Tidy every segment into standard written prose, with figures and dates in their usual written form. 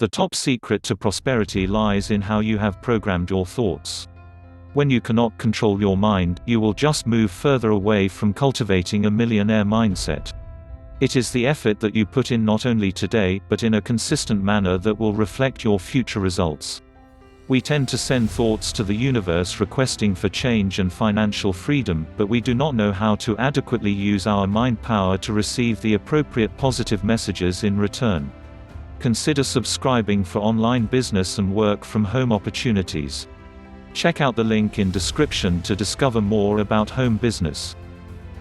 The top secret to prosperity lies in how you have programmed your thoughts. When you cannot control your mind, you will just move further away from cultivating a millionaire mindset. It is the effort that you put in not only today, but in a consistent manner that will reflect your future results. We tend to send thoughts to the universe requesting for change and financial freedom, but we do not know how to adequately use our mind power to receive the appropriate positive messages in return. Consider subscribing for online business and work from home opportunities. Check out the link in description to discover more about home business.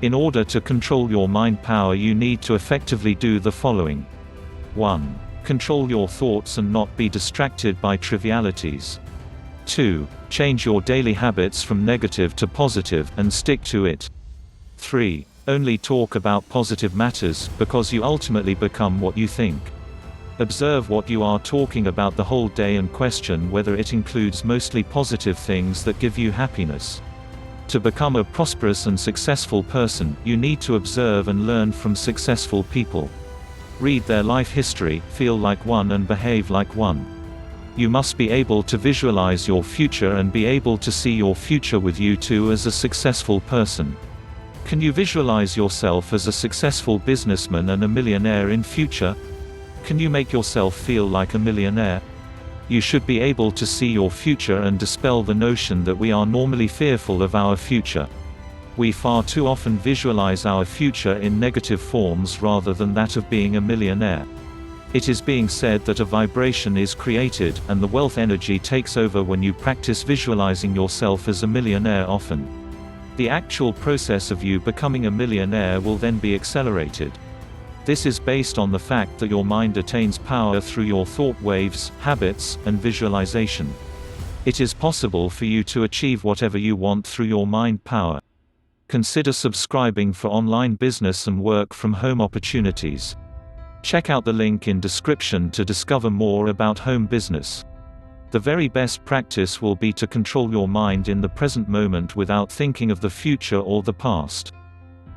In order to control your mind power, you need to effectively do the following. 1. Control your thoughts and not be distracted by trivialities. 2. Change your daily habits from negative to positive, and stick to it. 3. Only talk about positive matters, because you ultimately become what you think. Observe what you are talking about the whole day and question whether it includes mostly positive things that give you happiness. To become a prosperous and successful person, you need to observe and learn from successful people. Read their life history, feel like one and behave like one. You must be able to visualize your future and be able to see your future with you too as a successful person. Can you visualize yourself as a successful businessman and a millionaire in future? Can you make yourself feel like a millionaire? You should be able to see your future and dispel the notion that we are normally fearful of our future. We far too often visualize our future in negative forms rather than that of being a millionaire. It is being said that a vibration is created, and the wealth energy takes over when you practice visualizing yourself as a millionaire often. The actual process of you becoming a millionaire will then be accelerated. This is based on the fact that your mind attains power through your thought waves, habits, and visualization. It is possible for you to achieve whatever you want through your mind power. Consider subscribing for online business and work from home opportunities. Check out the link in description to discover more about home business. The very best practice will be to control your mind in the present moment without thinking of the future or the past.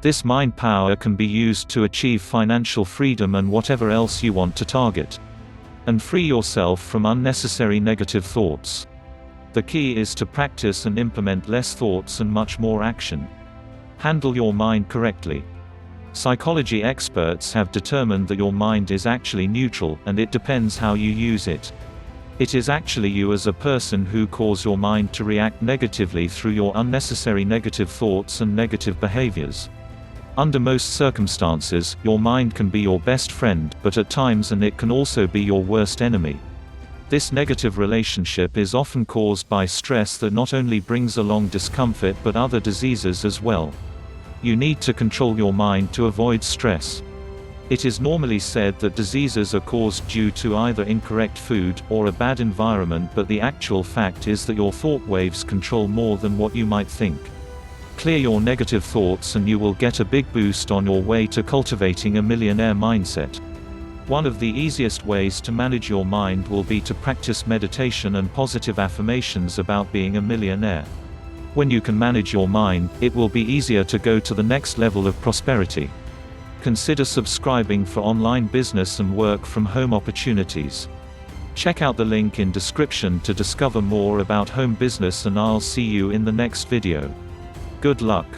This mind power can be used to achieve financial freedom and whatever else you want to target. And free yourself from unnecessary negative thoughts. The key is to practice and implement less thoughts and much more action. Handle your mind correctly. Psychology experts have determined that your mind is actually neutral, and it depends how you use it. It is actually you as a person who cause your mind to react negatively through your unnecessary negative thoughts and negative behaviors. Under most circumstances, your mind can be your best friend, but at times it can also be your worst enemy. This negative relationship is often caused by stress that not only brings along discomfort but other diseases as well. You need to control your mind to avoid stress. It is normally said that diseases are caused due to either incorrect food or a bad environment, but the actual fact is that your thought waves control more than what you might think. Clear your negative thoughts and you will get a big boost on your way to cultivating a millionaire mindset. One of the easiest ways to manage your mind will be to practice meditation and positive affirmations about being a millionaire. When you can manage your mind, it will be easier to go to the next level of prosperity. Consider subscribing for online business and work from home opportunities. Check out the link in description to discover more about home business, and I'll see you in the next video. Good luck.